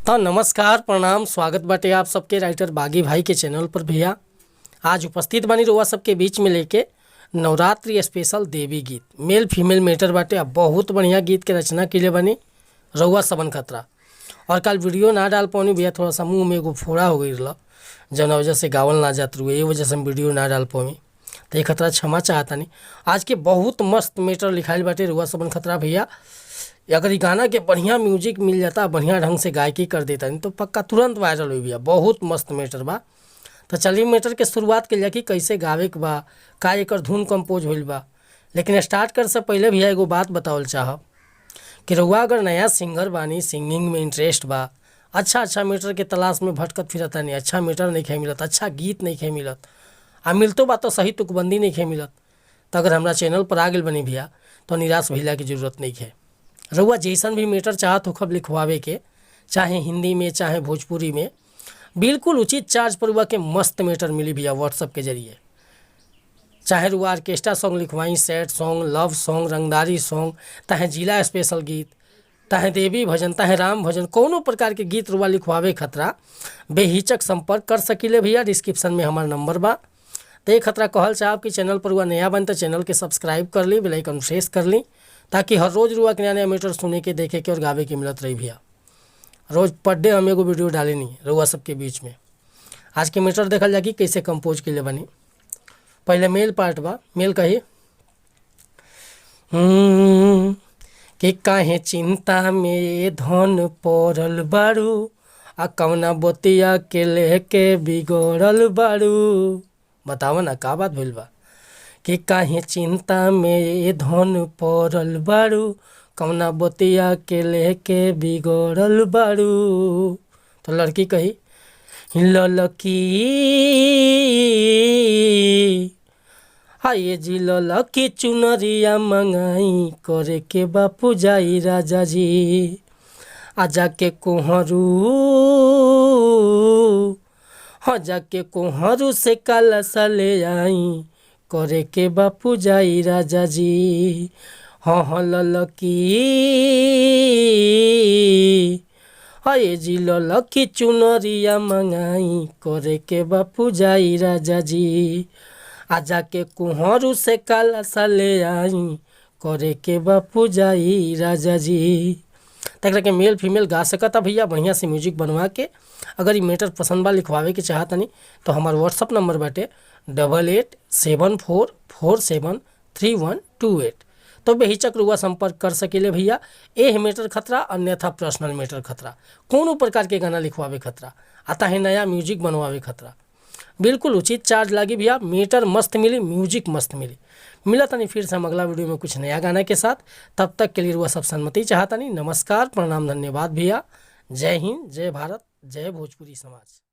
तो नमस्कार प्रणाम स्वागत बाटे आप सबके राइटर बागी भाई के चैनल पर। भैया आज उपस्थित बानी रउआ सबके बीच में लेके नवरात्रि स्पेशल देवी गीत मेल फीमेल मेटर बाटे। अब बहुत बढ़िया गीत के रचना के लिए बनी रउआ सबन खतरा। और कल वीडियो ना डाल पानी भैया, थोड़ा सा मुँह में एगो फोड़ा हो गई रहा जौन वजह से गावल ना जात रुए, ये वजह से हम वीडियो ना डाल पाई तो एक खतरा क्षमा चाहता नहीं। आज के बहुत मस्त मेटर लिखाइल बाटे रउआ सबन खतरा। भैया अगर ये गाना के बढ़िया म्यूजिक मिल जाता, बढ़िया ढंग से गायकी कर देता नहीं तो पक्का तुरंत वायरल हो भैया। बहुत मस्त मेटर बा। तो चलिए मेटर के शुरुआत के लिए कि कैसे गावे के बा, का एकर धुन कंपोज होइल बा। लेकिन स्टार्ट कर से पहले भैया एगो बात बतावल चाहब कि रउआ अगर नया सिंगर बानी, सिंगिंग में इंटरेस्ट बा, अच्छा मेटर के तलाश में भटकत फिरता नहीं, अच्छा मेटर नहीं खे मिलत, अच्छा गीत नहीं खे मिलत, आ मिलतो बा तो सही तुकबंदी नहीं खे मिलत, तो अगर हमारा चैनल पर आ गए बनी भैया तो निराश भइला की जरूरत नहीं है। रउआ जैसन भी मेटर चाहत होखब लिखवावे के, चाहे हिंदी में चाहे भोजपुरी में, बिल्कुल उचित चार्ज पर रउआ के मस्त मेटर मिली भैया व्हाट्सअप के जरिए। चाहे रुआ ऑर्केस्ट्रा सॉन्ग लिखवाई, सैड सॉन्ग, लव सॉन्ग, रंगदारी सॉन्ग, चाहे जिला स्पेशल गीत, चाहे देवी भजन, चाहे राम भजन, कोनो प्रकार के गीत रुआ लिखवावे खतरा बेहिचक संपर्क कर सकीले भैया। डिस्क्रिप्शन में हमारा नंबर बा। तो एक खतरा कहल चाहब कि चैनल पर रुआ नया बन तो चैनल के सब्सक्राइब कर ली, बेल आइकन प्रेस कर ली, ताकि हर रोज़ रुआ के नया नया मेटर सुने के, देखे के और गावे के मिलत रही भैया। रोज़ पर डे हम एगो वीडियो डाले नहीं रुआ सबके बीच में। आज के मेटर देखल जा कि कैसे कंपोज के लिए बनी। पहले मेल पार्ट बा। मेल कही कि काहे चिंता में धन पड़ल बारू, आ कौना बतिया के लेके बिगड़ल बारू। बताओ ना का बात भइल बा कि काहे चिंता में धन पड़ल बारू, कौना बतिया के लेके बिगड़ल बारू। तो लड़की कही ललकी हाय जी ललकी चुनरिया मंगाई, करे के बापू जाई राजा जी, आजा के कोहरू हाँ जाके कोहरू से काला सा ले आई, करे के बापू जाई राजा जी। हाँ ललकी हाय जी ललकी चुनरिया मंगाई, करे के बापू जाई राजा जी, आजा के कोहरू से काला सा ले आई, करे के बापू जाई राजा जी। तक के मेल फीमेल गा सकता भैया बढ़िया से म्यूजिक बनवा के। अगर ये मेटर पसंद बा लिखवावे के चाहता नहीं तो हमारा व्हाट्सअप नंबर बाटे 8874473128। तो बेहिचक रुआ संपर्क कर सकेले भैया। एह मेटर खतरा, अन्यथा पर्सनल मेटर खतरा, कोनो प्रकार के गाना लिखवावे खतरा, आता है नया म्यूजिक बनवावे खतरा, बिल्कुल उचित चार्ज लागी भैया। मीटर मस्त मिली, म्यूजिक मस्त मिली। मिला तनी फिर से हम अगला वीडियो में कुछ नया गाना के साथ। तब तक के लिए रुआ सब सन्मति चाहता नहीं। नमस्कार प्रणाम धन्यवाद भैया। जय हिंद, जय भारत, जय भोजपुरी समाज।